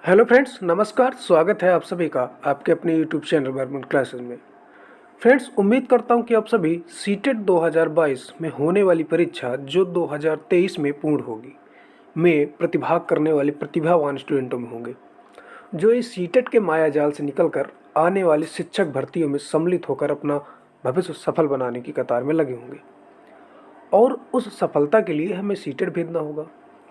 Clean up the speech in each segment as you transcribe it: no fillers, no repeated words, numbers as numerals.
Hello friends, नमस्कार। स्वागत है आप सभी का आपके अपने यूट्यूब चैनल बर्मन क्लासेस में। फ्रेंड्स, उम्मीद करता हूं कि आप सभी सीटेट 2022 में होने वाली परीक्षा जो 2023 में पूर्ण होगी में प्रतिभाग करने वाले प्रतिभावान स्टूडेंटों में होंगे, जो इस सीटेट के मायाजाल से निकलकर आने वाली शिक्षक भर्तियों में सम्मिलित होकर अपना भविष्य सफल बनाने की कतार में लगे होंगे। और उस सफलता के लिए हमें सीटेट भेजना होगा,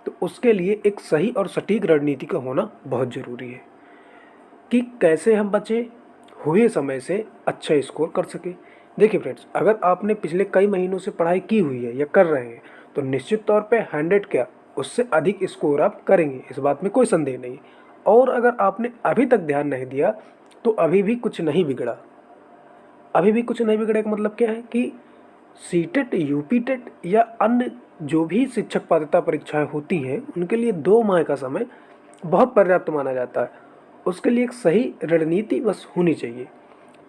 तो उसके लिए एक सही और सटीक रणनीति का होना बहुत ज़रूरी है कि कैसे हम बचे हुए समय से अच्छा स्कोर कर सके। देखिए फ्रेंड्स, अगर आपने पिछले कई महीनों से पढ़ाई की हुई है या कर रहे हैं तो निश्चित तौर पे 100 क्या उससे अधिक स्कोर आप करेंगे, इस बात में कोई संदेह नहीं। और अगर आपने अभी तक ध्यान नहीं दिया तो अभी भी कुछ नहीं बिगड़ा। अभी भी कुछ नहीं बिगड़े का मतलब क्या है कि सीटेट, यूपीटेट या अन्य जो भी शिक्षक पात्रता परीक्षाएं होती हैं उनके लिए 2 माह का समय बहुत पर्याप्त माना जाता है। उसके लिए एक सही रणनीति बस होनी चाहिए।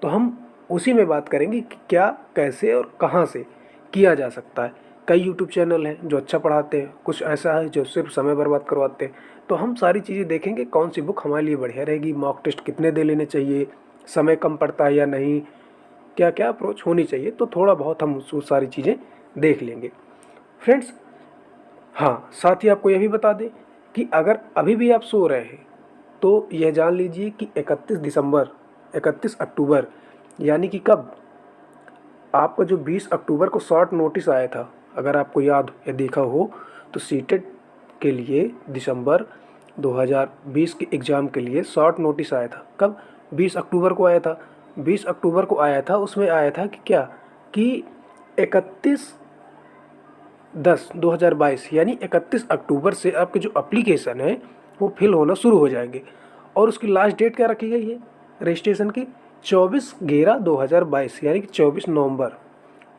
तो हम उसी में बात करेंगे कि क्या, कैसे और कहाँ से किया जा सकता है। कई यूट्यूब चैनल हैं जो अच्छा पढ़ाते हैं, कुछ ऐसा है जो सिर्फ समय बर्बाद करवाते हैं। तो हम सारी चीज़ें देखेंगे, कौन सी बुक हमारे लिए बढ़िया रहेगी, मॉक टेस्ट कितने दे लेने चाहिए, समय कम पड़ता है या नहीं, क्या क्या अप्रोच होनी चाहिए। तो थोड़ा बहुत हम वो सारी चीज़ें देख लेंगे फ्रेंड्स। हाँ, साथ ही आपको यह भी बता दें कि अगर अभी भी आप सो रहे हैं तो यह जान लीजिए कि 31 अक्टूबर यानी कि कब आपका जो 20 अक्टूबर को शॉर्ट नोटिस आया था, अगर आपको याद या देखा हो, तो सीटेट के लिए दिसंबर 2020 के एग्ज़ाम के लिए शॉर्ट नोटिस आया था। कब? 20 अक्टूबर को आया था। 20 अक्टूबर को आया था, उसमें आया था कि क्या, कि 31/10/2022 यानी 31 अक्टूबर से आपके जो एप्लीकेशन है वो फिल होना शुरू हो जाएंगे। और उसकी लास्ट डेट क्या रखी गई है रजिस्ट्रेशन की? 24/11/2022 यानी कि 24 नवंबर।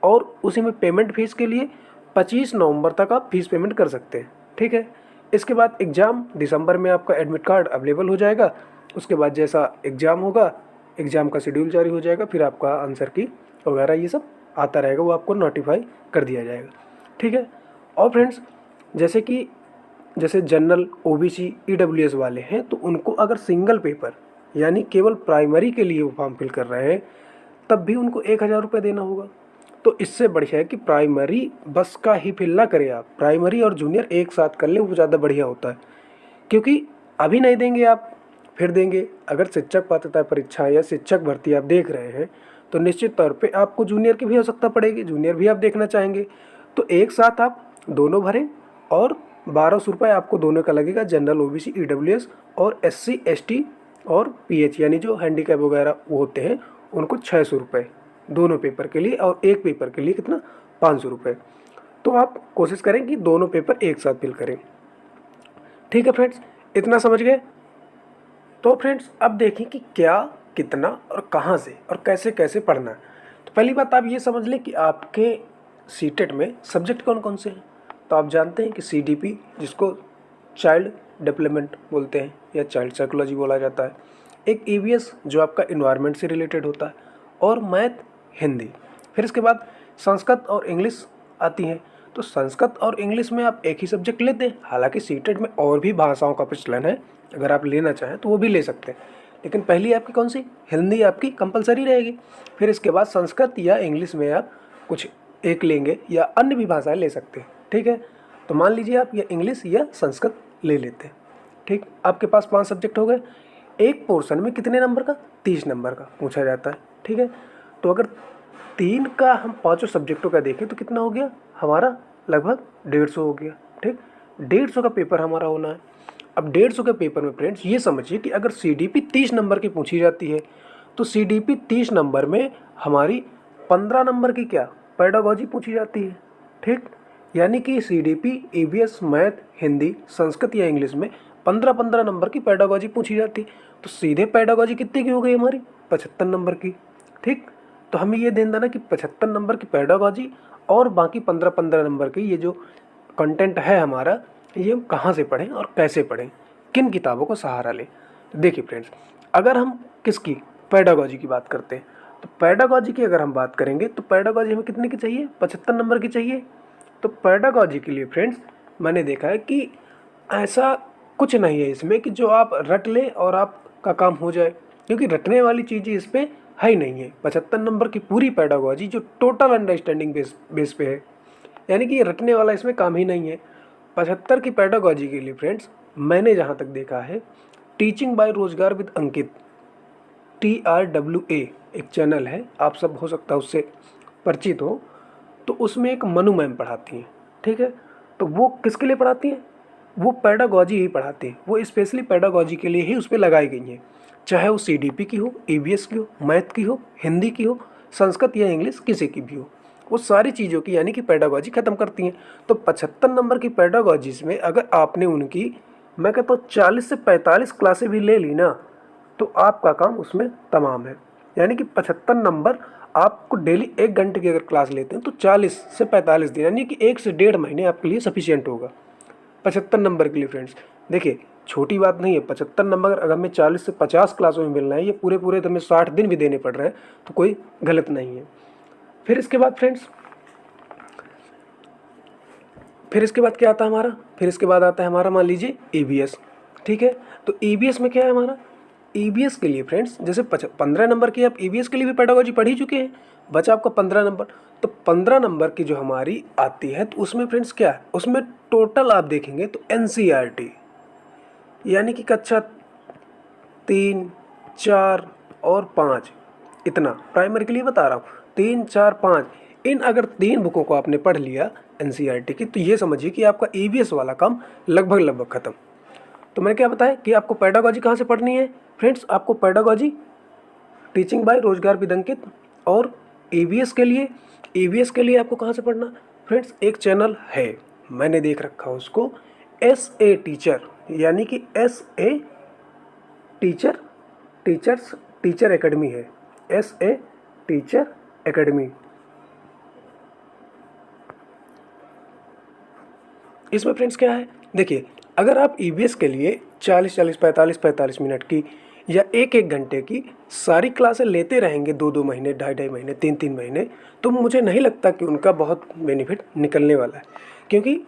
और उसी में पेमेंट फीस के लिए 25 नवंबर तक आप फीस पेमेंट कर सकते हैं। ठीक है। इसके बाद एग्ज़ाम दिसंबर में आपका एडमिट कार्ड अवेलेबल हो जाएगा। उसके बाद जैसा एग्ज़ाम होगा, एग्ज़ाम का शेड्यूल जारी हो जाएगा, फिर आपका आंसर की वगैरह ये सब आता रहेगा, वो आपको नोटिफाई कर दिया जाएगा। ठीक है। और फ्रेंड्स, जैसे जनरल, ओबीसी, ईडब्ल्यूएस वाले हैं तो उनको अगर सिंगल पेपर यानी केवल प्राइमरी के लिए वो फॉर्म फिल कर रहे हैं तब भी उनको 1,000 रुपये देना होगा। तो इससे बढ़िया है कि प्राइमरी बस का ही फिल ना करें आप, प्राइमरी और जूनियर एक साथ कर लें, वो ज़्यादा बढ़िया होता है। क्योंकि अभी नहीं देंगे आप, फिर देंगे। अगर शिक्षक पात्रता परीक्षा या शिक्षक भर्ती आप देख रहे हैं तो निश्चित तौर पे आपको जूनियर की भी आवश्यकता पड़ेगी, जूनियर भी आप देखना चाहेंगे। तो एक साथ आप दोनों भरें और 1,200 रुपये आपको दोनों का लगेगा। जनरल, ओबीसी, ईडब्ल्यूएस और एससी, एसटी और पीएच यानी जो हैंडीकैप वगैरह वो होते हैं उनको 600 रुपये दोनों पेपर के लिए। और एक पेपर के लिए कितना? 500 रुपये। तो आप कोशिश करें कि दोनों पेपर एक साथ फिल करें। ठीक है फ्रेंड्स, इतना समझ गए? तो फ्रेंड्स, अब देखें कि क्या, कितना और कहाँ से और कैसे कैसे पढ़ना है। तो पहली बात आप ये समझ लें कि आपके सीटेट में सब्जेक्ट कौन कौन से हैं। तो आप जानते हैं कि सीडीपी, जिसको चाइल्ड डेवलपमेंट बोलते हैं या चाइल्ड साइकोलॉजी बोला जाता है, एक ईवीएस जो आपका इन्वायरमेंट से रिलेटेड होता है, और मैथ, हिंदी। फिर इसके बाद संस्कृत और इंग्लिश आती हैं। तो संस्कृत और इंग्लिश में आप एक ही सब्जेक्ट लेते हैं। हालांकि सीटेट में और भी भाषाओं का प्रचलन है, अगर आप लेना चाहें तो वो भी ले सकते हैं, लेकिन पहली आपकी कौन सी? हिंदी आपकी कंपलसरी रहेगी। फिर इसके बाद संस्कृत या इंग्लिश में आप कुछ एक लेंगे या अन्य भी भाषाएं ले सकते हैं। ठीक है। तो मान लीजिए आप या इंग्लिश या संस्कृत ले लेते हैं। ठीक, आपके पास 5 सब्जेक्ट हो गए। एक पोर्शन में कितने नंबर का? 30 नंबर का पूछा जाता है। ठीक है। तो अगर 3 का हम 5 सब्जेक्टों का देखें तो कितना हो गया हमारा? लगभग 150 हो गया। ठीक, 150 का पेपर हमारा होना है। अब 150 के पेपर में फ्रेंड्स ये समझिए कि अगर सीडीपी 30 नंबर की पूछी जाती है तो सीडीपी 30 नंबर में हमारी 15 नंबर की क्या? पेडागोजी पूछी जाती है। ठीक, यानी कि CDP, EVS, math, Hindi, Sanskrit या इंग्लिश में 15-15 नंबर की पेडागोजी पूछी जाती। तो सीधे पेडागोजी कितने की हो गई हमारी? 75 नंबर की। ठीक, तो हमें ये ध्यान देना कि 75 नंबर की पेडागोजी और बाकी 15-15 नंबर की ये जो कंटेंट है हमारा, ये हम कहाँ से पढ़ें और कैसे पढ़ें, किन किताबों को सहारा लें। तो देखिए फ्रेंड्स, अगर हम किसकी? पेडागोजी की बात करते हैं तो पेडागोजी की अगर हम बात करेंगे तो पेडागोजी हमें कितने की चाहिए? 75 नंबर की चाहिए। तो पेडागोजी के लिए फ्रेंड्स मैंने देखा है कि ऐसा कुछ नहीं है इसमें कि जो आप रट लें और आपका काम हो जाए, क्योंकि रटने वाली चीज़ें इस पर है ही नहीं है। 75 नंबर की पूरी पेडागोजी जो टोटल अंडरस्टैंडिंग बेस पे है, यानी कि ये रटने वाला इसमें काम ही नहीं है। 75 की पेडागोजी के लिए फ्रेंड्स मैंने जहाँ तक देखा है, टीचिंग बाय रोजगार विद अंकित TRWA एक चैनल है, आप सब हो सकता है उससे परिचित हो, तो उसमें एक मनु मैम पढ़ाती हैं, ठीक है। तो वो किसके लिए पढ़ाती हैं? वो पेडागोजी ही पढ़ाती हैं, वो स्पेशली पेडागोजी के लिए ही उस पर लगाई गई हैं, चाहे वो CDP की हो, EVS की हो, मैथ की हो, हिंदी की हो, संस्कृत या इंग्लिश, किसी की भी हो, वो सारी चीज़ों की यानी कि पेडागोजी ख़त्म करती हैं। तो 75 नंबर की पेडागोजीज में अगर आपने उनकी, मैं कहता हूँ 40 से 45 क्लासें भी ले ली ना, तो आपका काम उसमें तमाम है। यानी कि 75 नंबर आपको डेली 1 घंटे की अगर क्लास लेते हैं तो 40 से 45 दिन यानी कि 1 से 1.5 महीने आपके लिए सफिशिएंट होगा 75 नंबर के लिए। फ्रेंड्स देखिए, छोटी बात नहीं है। 75 नंबर अगर हमें 40 से 50 क्लासों में मिलना है, ये पूरे तो हमें 60 दिन भी देने पड़ रहे हैं, तो कोई गलत नहीं है। फिर इसके बाद फ्रेंड्स, फिर इसके बाद क्या आता है हमारा? फिर इसके बाद आता है हमारा, मान लीजिए EVS, ठीक है। तो EVS में क्या है हमारा? EVS के लिए फ्रेंड्स, जैसे 15 नंबर की आप EVS के लिए भी पेडागोजी पढ़ ही चुके हैं, बचा आपका 15 नंबर। तो 15 नंबर की जो हमारी आती है, तो उसमें फ्रेंड्स क्या है, उसमें टोटल आप देखेंगे तो NCERT यानी कि कक्षा 3, 4 और 5, इतना प्राइमरी के लिए बता रहा हूँ, 3, 4, 5, इन अगर 3 बुकों को आपने पढ़ लिया NCERT की, तो ये समझिए कि आपका EVS वाला काम लगभग ख़त्म। तो मैंने क्या बताया कि आपको पेडागोजी कहाँ से पढ़नी है फ्रेंड्स? आपको पेडागोजी टीचिंग बाय रोजगार विद अंकित, और EVS के लिए आपको कहाँ से पढ़ना फ्रेंड्स? एक चैनल है, मैंने देख रखा उसको, SA टीचर, यानी कि SA टीचर एकेडमी है, SA टीचर एकेडमी। इसमें फ्रेंड्स क्या है, देखिए, अगर आप EVS के लिए 40-40, 45-45 मिनट की या 1-1 घंटे की सारी क्लासें लेते रहेंगे 2-2 महीने, 2.5-2.5 महीने, 3-3 महीने, तो मुझे नहीं लगता कि उनका बहुत बेनिफिट निकलने वाला है। क्योंकि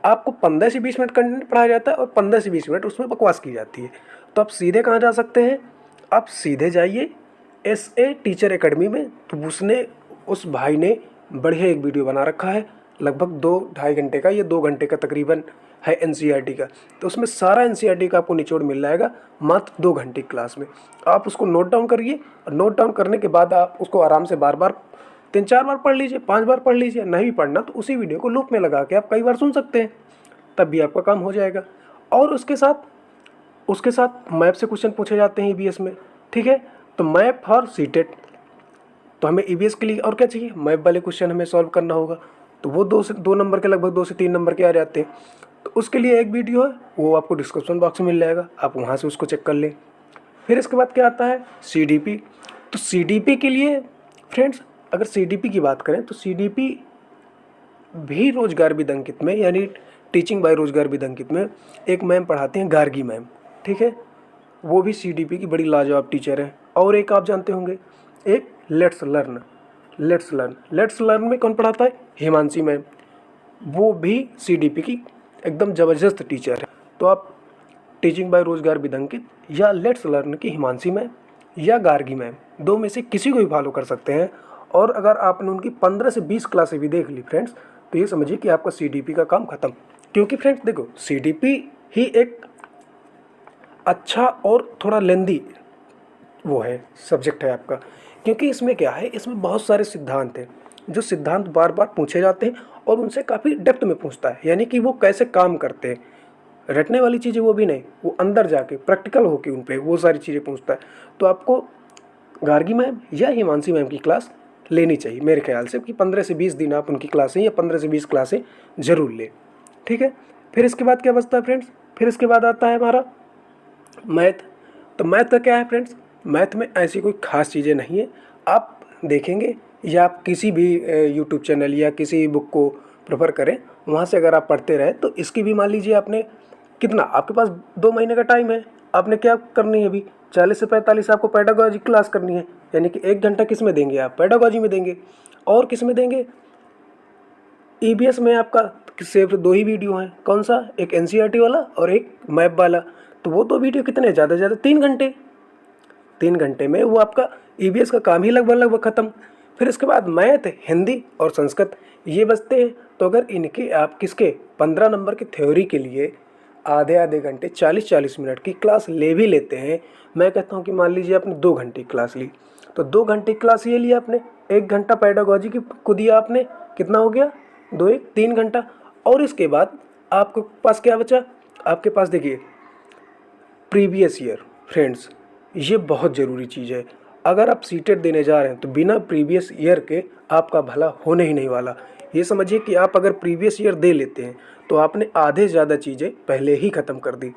आपको 15 से 20 मिनट कंटेंट पढ़ाया जाता है और 15 से 20 मिनट उसमें बकवास की जाती है। तो आप सीधे कहाँ जा सकते हैं? आप सीधे जाइए SA टीचर एकेडमी में। तो उस भाई ने बढ़िया एक वीडियो बना रखा है, लगभग 2-2.5 घंटे का, ये 2 घंटे का तकरीबन है NCERT का। तो उसमें सारा NCERT का आपको निचोड़ मिल जाएगा मात्र 2 घंटे की क्लास में। आप उसको नोट डाउन करिए, और नोट डाउन करने के बाद आप उसको आराम से बार बार 3-4 बार पढ़ लीजिए, 5 बार पढ़ लीजिए। नहीं भी पढ़ना तो उसी वीडियो को लूप में लगा के आप कई बार सुन सकते हैं, तब भी आपका काम हो जाएगा। और उसके साथ मैप से क्वेश्चन पूछे जाते हैं EVS में, ठीक है। तो मैप फॉर सीटेट, तो हमें EVS के लिए और क्या चाहिए? मैप वाले क्वेश्चन हमें सॉल्व करना होगा, तो वो 2 नंबर के, लगभग 2 से 3 नंबर के आ जाते हैं। तो उसके लिए एक वीडियो है, वो आपको डिस्क्रिप्शन बॉक्स में मिल जाएगा, आप वहाँ से उसको चेक कर लें। फिर इसके बाद क्या आता है? CDP। तो CDP के लिए फ्रेंड्स, अगर CDP की बात करें तो CDP भी रोजगार विद अंकित में, यानी टीचिंग बाय रोजगार विद अंकित में एक मैम पढ़ाते हैं, गार्गी मैम, ठीक है। वो भी CDP की बड़ी लाजवाब टीचर है। और एक आप जानते होंगे, एक लेट्स लर्न में कौन पढ़ाता है? हिमांशी मैम, वो भी CDP की एकदम ज़बरदस्त टीचर है। तो आप टीचिंग बाय रोजगार विद अंकित या लेट्स लर्न की हिमांशी मैम या गार्गी मैम, 2 में से किसी को भी फॉलो कर सकते हैं। और अगर आपने उनकी 15 से 20 क्लासें भी देख ली फ्रेंड्स, तो ये समझिए कि आपका CDP का काम ख़त्म। क्योंकि फ्रेंड्स देखो, CDP ही एक अच्छा और थोड़ा लेंदी वो है, सब्जेक्ट है आपका। क्योंकि इसमें क्या है, इसमें बहुत सारे सिद्धांत हैं, जो सिद्धांत बार बार पूछे जाते हैं और उनसे काफ़ी डेप्थ में पूछता है, यानी कि वो कैसे काम करते हैं। रटने वाली चीज़ें वो भी नहीं, वो अंदर जाके प्रैक्टिकल होके उन पे वो सारी चीज़ें पूछता है। तो आपको गार्गी मैम या हिमांशी मैम की क्लास लेनी चाहिए मेरे ख्याल से, कि 15 से 20 दिन आप उनकी क्लासें या 15 से 20 क्लासें ज़रूर लें, ठीक है। फिर इसके बाद क्या बचता है फ्रेंड्स? फिर इसके बाद आता है हमारा मैथ। तो मैथ का क्या है फ्रेंड्स? मैथ में ऐसी कोई ख़ास चीज़ें नहीं है। आप देखेंगे या आप किसी भी यूट्यूब चैनल या किसी बुक को प्रेफर करें, वहाँ से अगर आप पढ़ते रहे, तो इसकी भी मान लीजिए आपने कितना, आपके पास 2 महीने का टाइम है, आपने क्या करनी है अभी? 40 से 45 आपको पेडागोजी क्लास करनी है, यानी कि 1 घंटा किस में देंगे आप? पेडागोजी में देंगे। और किस में देंगे? EVS में आपका कि सिर्फ 2 ही वीडियो हैं। कौन सा? एक एनसीईआरटी वाला और एक मैप वाला। तो वो 2 वीडियो कितने, ज़्यादा से ज़्यादा 3 घंटे। 3 घंटे में वो आपका ईवीएस का काम ही लगभग ख़त्म। फिर इसके बाद मैथ, हिंदी और संस्कृत ये बचते हैं। तो अगर इनके आप किसके 15 नंबर की थ्योरी के लिए आधे आधे घंटे 40-40 मिनट की क्लास ले भी लेते हैं, मैं कहता हूँ कि मान लीजिए आपने 2 घंटे की क्लास ली, तो 2 घंटे की क्लास ये लिया आपने, 1 घंटा पेडागोजी की को दिया आपने, कितना हो गया? 2 1 3 घंटा। और इसके बाद आपके पास क्या बचा? आपके पास देखिए प्रीवियस ईयर। फ्रेंड्स, ये बहुत ज़रूरी चीज़ है। अगर आप सीटेट देने जा रहे हैं तो बिना प्रीवियस ईयर के आपका भला होने ही नहीं वाला। ये समझिए कि आप अगर प्रीवियस ईयर दे लेते हैं तो आपने आधे से ज़्यादा चीज़ें पहले ही ख़त्म कर दी।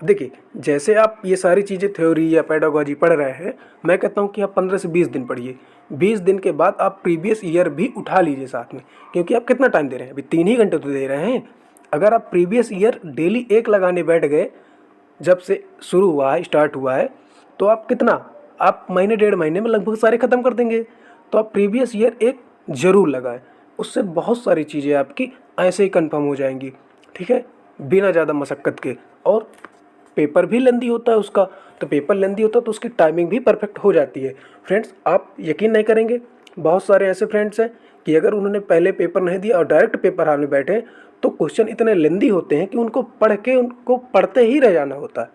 देखिए, जैसे आप ये सारी चीज़ें थ्योरी या पेडागोजी पढ़ रहे हैं, मैं कहता हूँ कि आप 15 से 20 दिन पढ़िए। 20 दिन के बाद आप प्रीवियस ईयर भी उठा लीजिए साथ में, क्योंकि आप कितना टाइम दे रहे हैं? अभी 3 ही घंटे तो दे रहे हैं। अगर आप प्रीवियस ईयर डेली 1 लगाने बैठ गए, जब से शुरू हुआ है, स्टार्ट हुआ है, तो आप कितना, आप महीने 1.5 महीने में लगभग सारे ख़त्म कर देंगे। तो आप प्रीवियस ईयर 1 ज़रूर लगाएं, उससे बहुत सारी चीज़ें आपकी ऐसे ही कंफर्म हो जाएंगी, ठीक है, बिना ज़्यादा मशक्क़त के। और पेपर भी लेंदी होता है उसका, तो पेपर लेंदी होता है तो उसकी टाइमिंग भी परफेक्ट हो जाती है। फ्रेंड्स, आप यकीन नहीं करेंगे, बहुत सारे ऐसे फ्रेंड्स हैं कि अगर उन्होंने पहले पेपर नहीं दिया और डायरेक्ट पेपर हॉल में बैठे तो क्वेश्चन इतने लेंदी होते हैं कि उनको पढ़ते ही रह जाना होता है।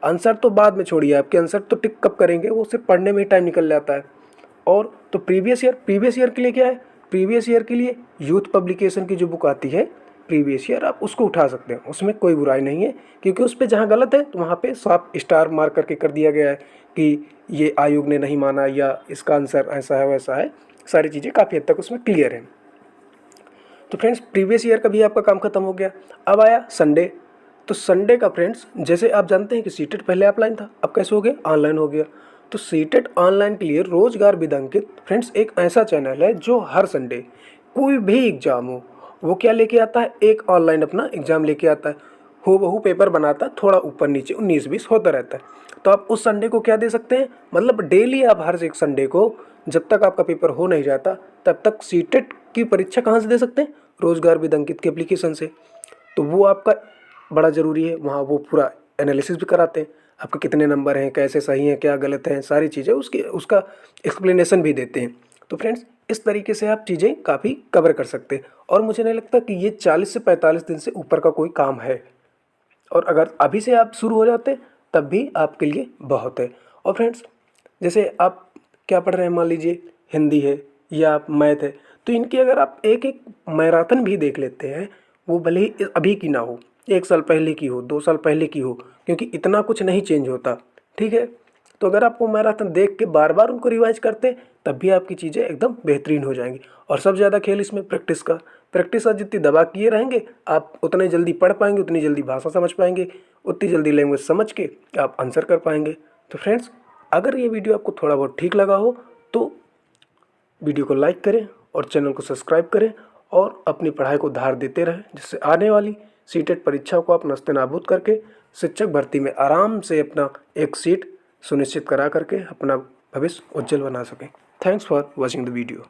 आंसर तो बाद में छोड़िए, आपके आंसर तो टिक कब करेंगे, वो सिर्फ पढ़ने में ही टाइम निकल जाता है। और तो प्रीवियस ईयर के लिए क्या है? प्रीवियस ईयर के लिए यूथ पब्लिकेशन की जो बुक आती है प्रीवियस ईयर, आप उसको उठा सकते हैं, उसमें कोई बुराई नहीं है, क्योंकि उस पर जहाँ गलत है तो वहाँ पे साफ स्टार मार्क करके कर दिया गया है कि ये आयोग ने नहीं माना या इसका आंसर ऐसा है वैसा है। सारी चीज़ें काफ़ी हद तक उसमें क्लियर हैं। तो फ्रेंड्स, प्रीवियस ईयर का भी आपका काम खत्म हो गया। अब आया संडे। तो संडे का फ्रेंड्स, जैसे आप जानते हैं कि सीटेट पहले ऑफलाइन था, अब कैसे हो गया? ऑनलाइन हो गया। तो सीटेट ऑनलाइन के लिए रोजगार विद अंकित फ्रेंड्स एक ऐसा चैनल है जो हर संडे कोई भी एग्जाम हो वो क्या लेके आता है? एक ऑनलाइन अपना एग्जाम लेके आता है, हूबहू पेपर बनाता है, थोड़ा ऊपर नीचे 19-20 होता रहता है। तो आप उस संडे को क्या दे सकते हैं? मतलब डेली आप हर एक संडे को, जब तक आपका पेपर हो नहीं जाता तब तक सीटेट की परीक्षा कहाँ से दे सकते हैं? रोजगार विद अंकित के एप्लीकेशन से। तो वो आपका बड़ा ज़रूरी है, वहाँ वो पूरा एनालिसिस भी कराते हैं, आपके कितने नंबर हैं, कैसे सही हैं, क्या गलत हैं, सारी चीज़ें उसका एक्सप्लेनेशन भी देते हैं। तो फ्रेंड्स, इस तरीके से आप चीज़ें काफ़ी कवर कर सकते हैं। और मुझे नहीं लगता कि ये 40 से 45 दिन से ऊपर का कोई काम है। और अगर अभी से आप शुरू हो जाते तब भी आपके लिए बहुत है। और फ्रेंड्स, जैसे आप क्या पढ़ रहे हैं, मान लीजिए हिंदी है या आप मैथ है, तो इनकी अगर आप एक एक मैराथन भी देख लेते हैं, वो भले ही अभी की ना हो, 1 साल पहले की हो, 2 साल पहले की हो, क्योंकि इतना कुछ नहीं चेंज होता, ठीक है। तो अगर आप वो मैराथन देख के बार बार उनको रिवाइज करते तब भी आपकी चीज़ें एकदम बेहतरीन हो जाएंगी। और सबसे ज़्यादा खेल इसमें प्रैक्टिस का। प्रैक्टिस आप जितनी दबा किए रहेंगे, आप उतने जल्दी पढ़ पाएंगे, उतनी जल्दी भाषा समझ पाएंगे, उतनी जल्दी लैंग्वेज समझ के आप आंसर कर पाएंगे। तो फ्रेंड्स, अगर ये वीडियो आपको थोड़ा बहुत ठीक लगा हो तो वीडियो को लाइक करें और चैनल को सब्सक्राइब करें और अपनी पढ़ाई को धार देते रहें, जिससे आने वाली सीटेट परीक्षा को आप नस्तेनाबूद करके शिक्षक भर्ती में आराम से अपना एक सीट सुनिश्चित करा करके अपना भविष्य उज्जवल बना सकें। Thanks for watching the video.